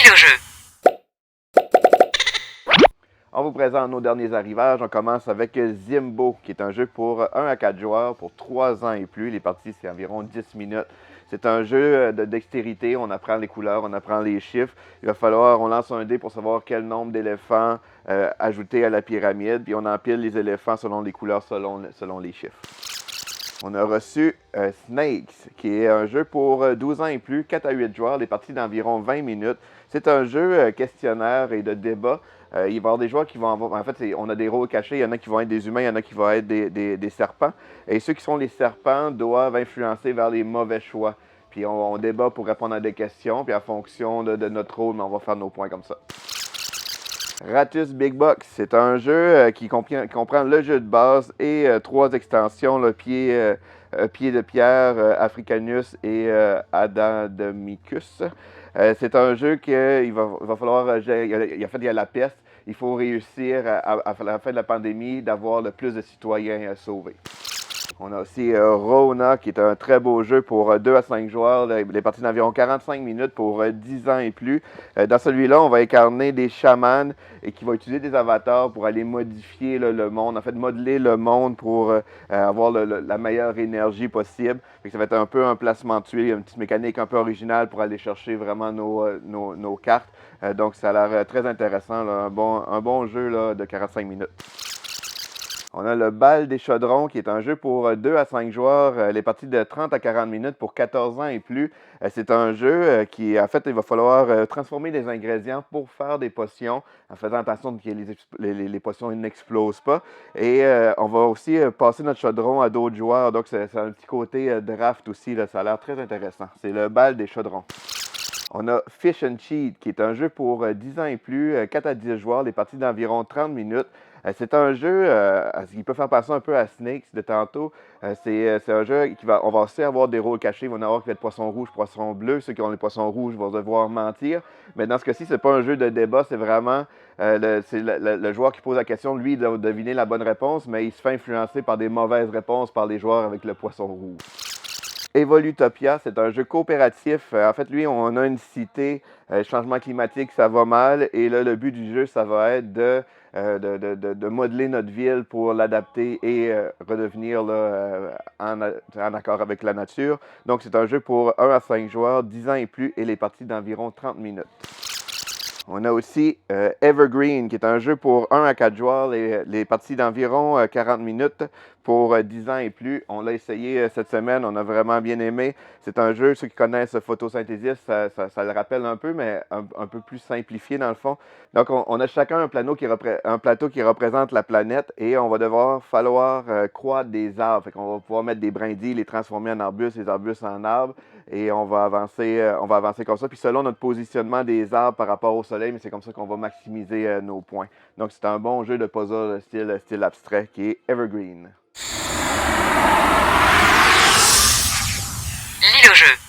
L'île au jeu. On vous présente nos derniers arrivages. On commence avec Zimbo, qui est un jeu pour 1 à 4 joueurs pour 3 ans et plus. Les parties, c'est environ 10 minutes. C'est un jeu de dextérité. On apprend les couleurs, on apprend les chiffres. Il va falloir, on lance un dé pour savoir quel nombre d'éléphants ajouter à la pyramide. Puis on empile les éléphants selon les couleurs, selon les chiffres. On a reçu Snakes, qui est un jeu pour 12 ans et plus, 4 à 8 joueurs, des parties d'environ 20 minutes. C'est un jeu questionnaire et de débat. Il va y avoir des joueurs qui vont avoir... En fait, on a des rôles cachés. Il y en a qui vont être des humains, il y en a qui vont être des serpents. Et ceux qui sont les serpents doivent influencer vers les mauvais choix. Puis on débat pour répondre à des questions. Puis en fonction de notre rôle, on va faire nos points comme ça. Ratus Big Box, c'est un jeu qui comprend le jeu de base et 3 extensions, le pied de pierre, Africanus et Adadamicus. C'est un jeu qu'il va falloir gérer. Il y a la peste. Il faut réussir à la fin de la pandémie d'avoir le plus de citoyens sauvés. On a aussi Rona, qui est un très beau jeu pour 2 à 5 joueurs. Les parties d'environ 45 minutes pour 10 ans et plus. Dans celui-là, on va incarner des chamans et qui vont utiliser des avatars pour aller modifier le monde, en fait, modeler le monde pour avoir la meilleure énergie possible. Ça va être un peu un placement de tuiles, une petite mécanique un peu originale pour aller chercher vraiment nos cartes. Donc, ça a l'air très intéressant, là, un bon jeu là, de 45 minutes. On a le Bal des Chaudrons, qui est un jeu pour 2 à 5 joueurs, les parties de 30 à 40 minutes pour 14 ans et plus. C'est un jeu qui, en fait, il va falloir transformer les ingrédients pour faire des potions, en faisant attention que les potions n'explosent pas. Et on va aussi passer notre chaudron à d'autres joueurs, donc c'est un petit côté draft aussi, là, ça a l'air très intéressant. C'est le Bal des Chaudrons. On a Fish and Cheat, qui est un jeu pour 10 ans et plus, 4 à 10 joueurs, les parties d'environ 30 minutes. C'est un jeu qui peut faire passer un peu à Snakes de tantôt. C'est un jeu on va aussi avoir des rôles cachés. Il va y en avoir qui va être poisson rouge, poisson bleu. Ceux qui ont les poissons rouges vont devoir mentir. Mais dans ce cas-ci, c'est pas un jeu de débat, c'est vraiment le joueur qui pose la question. Lui, il doit deviner la bonne réponse, mais il se fait influencer par des mauvaises réponses par les joueurs avec le poisson rouge. Evolutopia, c'est un jeu coopératif. En fait, lui, on a une cité, changement climatique, ça va mal. Et là, le but du jeu, ça va être de modeler notre ville pour l'adapter et redevenir là, en accord avec la nature. Donc, c'est un jeu pour 1 à 5 joueurs, 10 ans et plus, et les parties d'environ 30 minutes. On a aussi Evergreen, qui est un jeu pour 1 à 4 joueurs, les parties d'environ 40 minutes pour 10 ans et plus. On l'a essayé cette semaine, on a vraiment bien aimé. C'est un jeu, ceux qui connaissent Photosynthesis, ça le rappelle un peu, mais un peu plus simplifié dans le fond. Donc, on a chacun un plateau qui représente la planète et on va falloir croître des arbres. Fait qu'on va pouvoir mettre des brindilles, les transformer en arbustes, les arbustes en arbres. Et on va avancer comme ça. Puis selon notre positionnement des arbres par rapport au soleil, mais c'est comme ça qu'on va maximiser nos points. Donc c'est un bon jeu de puzzle style abstrait qui est Evergreen. L'île au jeu.